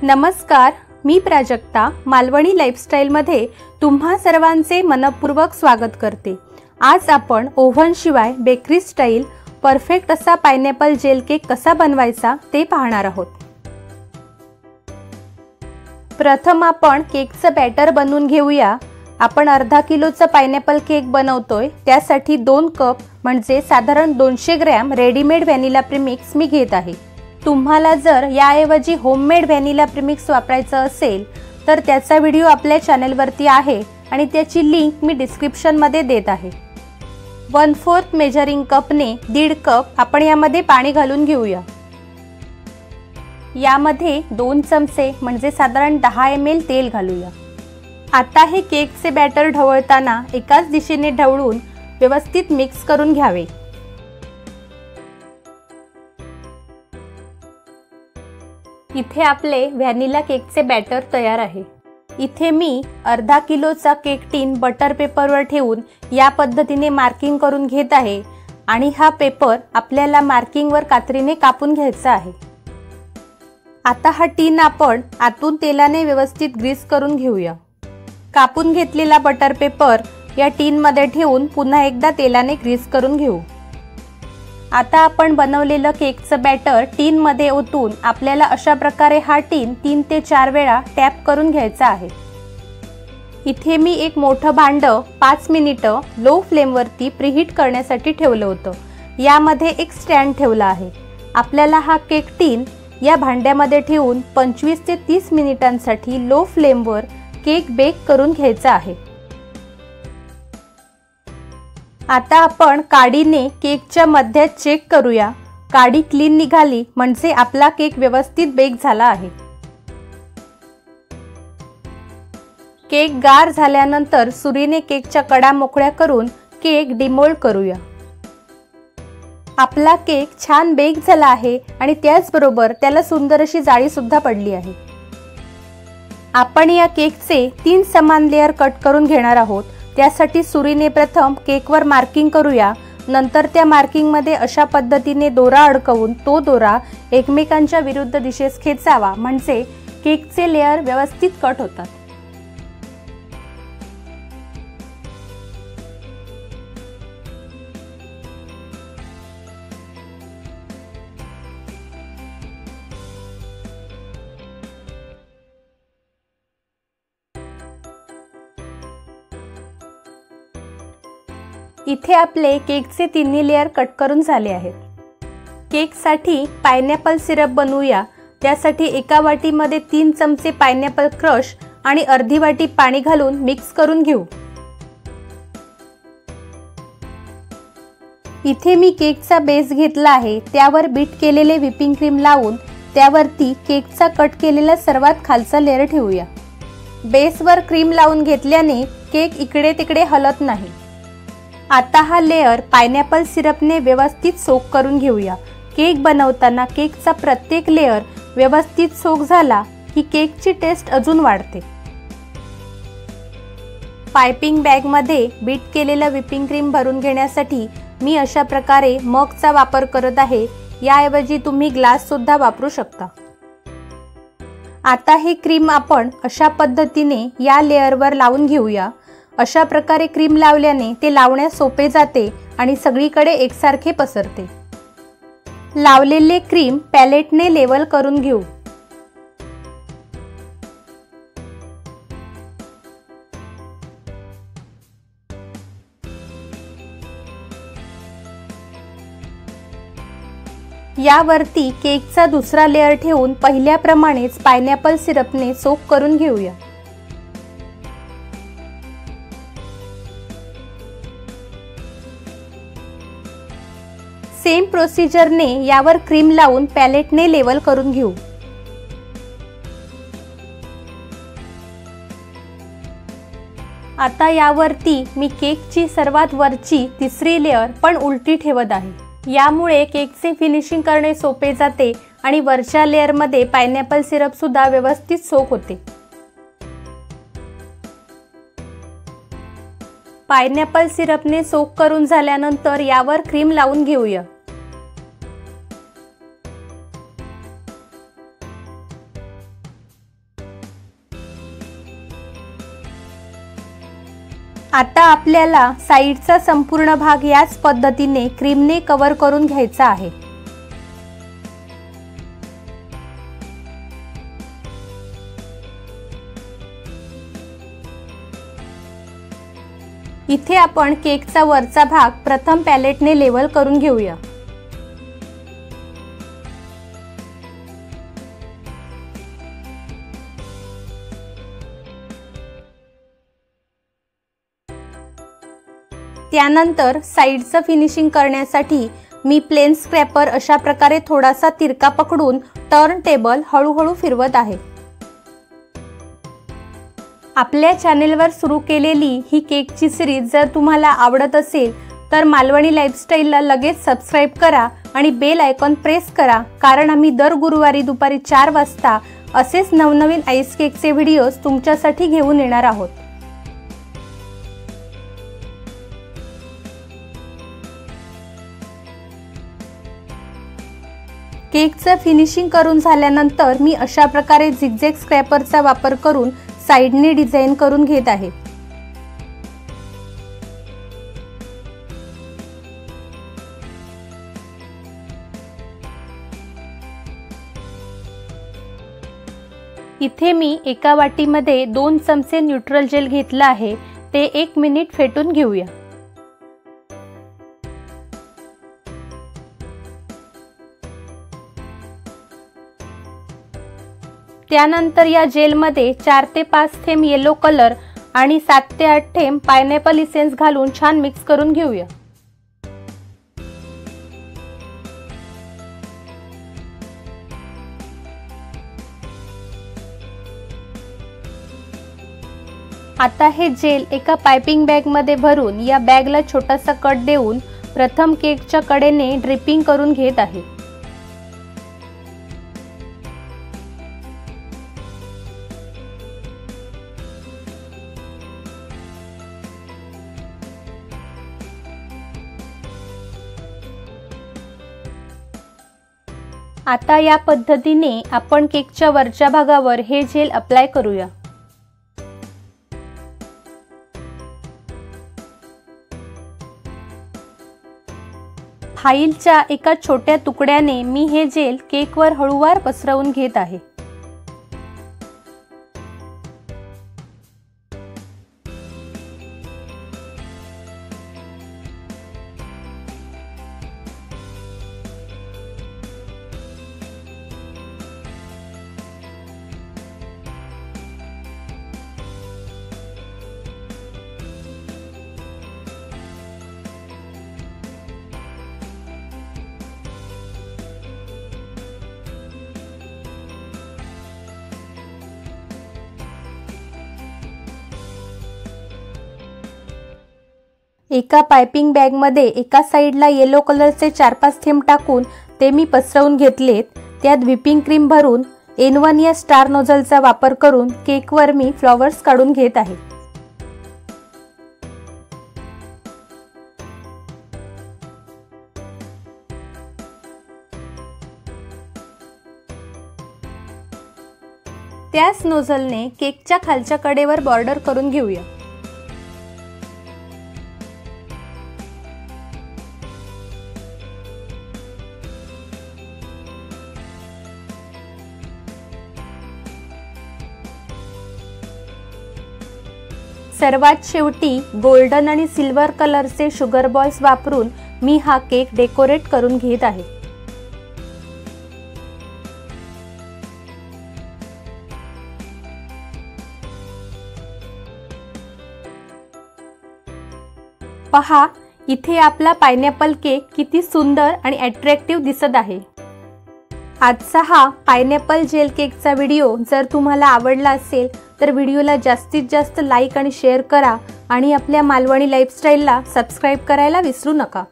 नमस्कार, मी प्राजक्ता मालवणी लाईफस्टाईलमध्ये तुम्हा सर्वांचे मनपूर्वक स्वागत करते। आज आपण ओव्हन शिवाय बेकरी स्टाईल परफेक्ट असा पायनॅपल जेल केक कसा बनवायचा ते पाहणार आहोत। प्रथम आपण केकचं बॅटर बनवून घेऊया। आपण अर्धा किलोचा पायनॅपल केक बनवतोय, त्यासाठी 2 कप म्हणजे साधारण 200 ग्रॅम रेडीमेड व्हॅनिला प्रीमिक्स मी घेत आहे। तुम्हाला जर याऐवजी होममेड व्हॅनिला प्रीमिक्स वापरायचं असेल तर त्याचा व्हिडिओ आपल्या चॅनलवरती आहे आणि त्याची लिंक मी डिस्क्रिप्शन मध्ये देत आहे। 1/4 मेजरिंग कपने 1.5 कप आपण यामध्ये पाणी घालून घेऊया। यामध्ये 2 चमचे म्हणजे साधारण 10 ml तेल घालूया। आता हे केकचे बॅटर ढवळताना एकाच दिशेने ढवळून व्यवस्थित मिक्स करून घ्यावे। इथे आपले व्हॅनिला केकचे बॅटर तयार आहे। इथे मी अर्धा किलोचा केक टीन बटर पेपरवर ठेवून या पद्धतीने मार्किंग करून घेत आहे आणि हा पेपर आपल्याला मार्किंगवर कात्रीने कापून घ्यायचा आहे। आता हा टीन आपण आतून तेलाने व्यवस्थित ग्रीस करून घेऊया। कापून घेतलेला बटर पेपर या टीन मध्ये ठेवून पुन्हा एकदा तेलाने ग्रीस करून घेऊ। आता आपण बनवलेलं केकचं बॅटर टीन मध्ये ओतून आपल्याला अशा प्रकारे हा टीन 3 ते 4 वेळा टॅप करून घ्यायचा आहे। इथे मी एक मोठं भांड 5 मिनिटं लो फ्लेम वरती प्रीहीट करण्यासाठी ठेवलं होतं। यामध्ये एक स्टँड ठेवला आहे। आपल्याला हा केक टीन या भांड्यामध्ये ठेवून 25 ते 30 मिनिटांसाठी लो फ्लेम वर केक बेक करून घ्यायचा आहे। आता आपण काडीने केकच्या मध्यात चेक करूया। काडी क्लीन निघाली म्हणजे आपला केक व्यवस्थित बेक झाला आहे। केक गार झाल्यानंतर सुरीने केकच्या कडा मोकळ्या करून केक डिमोल्ड करूया। आपला केक छान बेक झाला आहे आणि त्याचबरोबर त्याला सुंदर अशी जाळी सुद्धा पडली आहे। आपण या केकचे 3 समान लेयर कट करून घेणार आहोत। त्यासाठी सुरीने प्रथम केकवर मार्किंग करूया। नंतर त्या मार्किंग मध्ये अशा पद्धतीने दोरा अडकवून तो दोरा एकमेकांच्या विरुद्ध दिशेस खेचावा म्हणजे केकचे लेयर व्यवस्थित कट होतात। इथे आपले केकचे 3 लेयर कट करून झाले आहेत। केकसाठी पायनॅपल सिरप बनवूया। त्यासाठी एका वाटीमध्ये 3 चमचे पायनॅपल क्रश आणि अर्धी वाटी पाणी घालून मिक्स करून घेऊ। इथे मी केकचा बेस घेतला आहे, त्यावर बीट केलेले व्हिपिंग क्रीम लावून त्यावरती केकचा कट केलेला सर्वात खालचा लेयर ठेवूया। बेसवर क्रीम लावून घेतल्याने केक इकडे तिकडे हलत नाही। आता हा लेयर पायनॅपल सिरपने व्यवस्थित सोक करून घेऊया। केक बनवताना केकचा प्रत्येक लेयर व्यवस्थित सोक झाला की केकची टेस्ट अजून वाढते। पाइपिंग बॅग मध्ये बीट केलेला व्हिपिंग क्रीम भरून घेण्यासाठी मी अशा प्रकारे मगचा वापर करत आहे। याऐवजी तुम्ही ग्लास सुद्धा वापरू शकता। आता हे क्रीम आपण अशा पद्धतीने या लेयरवर लावून घेऊया। अशा प्रकारे क्रीम लावल्याने ते लावण्यास सोपे जाते आणि सगळीकडे एकसारखे पसरते। लावलेले क्रीम पॅलेटने लेवल करून घेऊ। यावरती केकचा दुसरा लेयर ठेवून पहिल्याप्रमाणेच पायनॅपल सिरपने सोक करून घेऊया। सेम प्रोसिजरने यावर क्रीम लावून पॅलेटने लेवल करून घेऊ। आता यावरती मी केकची सर्वात वरची 3री लेयर पण उलटी ठेवत आहे। यामुळे केकचे फिनिशिंग करणे सोपे जाते आणि वरच्या लेयर मध्ये पायनॅपल सिरप सुद्धा व्यवस्थित सोक होते। पायनॅपल सिरपने सोक करून झाल्यानंतर यावर क्रीम लावून घेऊया। आता आपल्याला साईडचा संपूर्ण भाग याच पद्धतीने क्रीमने कव्हर करून घ्यायचा आहे। इथे आपण केकचा वरचा भाग प्रथम पॅलेटने लेवल करून घेऊया। त्यानंतर साइडचं फिनिशिंग करण्यासाठी मी प्लेन स्क्रॅपर अशा प्रकारे थोडासा तिरका पकडून टर्न टेबल हळूहळू फिरवत आहे। आपल्या चॅनेलवर सुरू केलेली ही केकची सिरीज जर तुम्हाला आवडत असेल तर मालवणी लाईफस्टाईलला लगेच सबस्क्राइब करा आणि बेल आयकॉन प्रेस करा, कारण आम्ही दर गुरुवारी दुपारी 4 वाजता असेच नवनवीन आईस केकचे व्हिडिओज तुमच्यासाठी घेऊन येणार आहोत। केकचं फिनिशिंग करून झाल्यानंतर मी अशा प्रकारे झिगझॅग स्क्रॅपरचा वापर करून साइडने डिझाइन करून घेत आहे। इथे मी एका वाटीमध्ये 2 चमचे न्यूट्रल जेल घेतला आहे, ते 1 मिनिट फेटून घेऊया। त्यानंतर या जेलमध्ये 4 ते 5 थेंब येलो कलर आणि 7 ते 8 थेंब पायनॅपल इसेन्स घालून छान मिक्स करून घेऊया। आता हे जेल एका पाइपिंग बॅग मध्ये भरून या बॅगला छोटासा कट देऊन प्रथम केकच्या कडेने ड्रिपिंग करून घेत आहे। आता या पद्धतीने आपण केकच्या वरच्या भागावर हे जेल अप्लाय करूया। फाईलच्या एका छोट्या तुकड्याने मी हे जेल केकवर हळूवार पसरवून घेत आहे। एका पाइपिंग बॅग मध्ये एका साइडला येलो कलरचे 4-5 थेंब टाकून ते मी पसरवून घेतलेत। त्यात व्हिपिंग क्रीम भरून N1 या स्टार नोझलचा वापर करून केकवर मी फ्लॉवर्स काढून घेत आहे। त्याच नोझलने केकच्या खालच्या कडेवर बॉर्डर करून घेऊया। सर्वात शेवटी गोल्डन आणि सिल्वर कलरचे शुगर बॉल्स वापरून मी हा केक डेकोरेट करून घेत आहे। पहा, इथे आपला पायनॅपल केक किती सुंदर आणि अट्रॅक्टिव्ह दिसत आहे। आजचा हा पायनॅपल जेल केकचा व्हिडिओ जर तुम्हाला आवडला असेल तर व्हिडिओला जास्तीत जास्त लाईक आणि शेअर करा आणि आपल्या मालवणी लाईफस्टाईलला सबस्क्राइब करायला विसरू नका।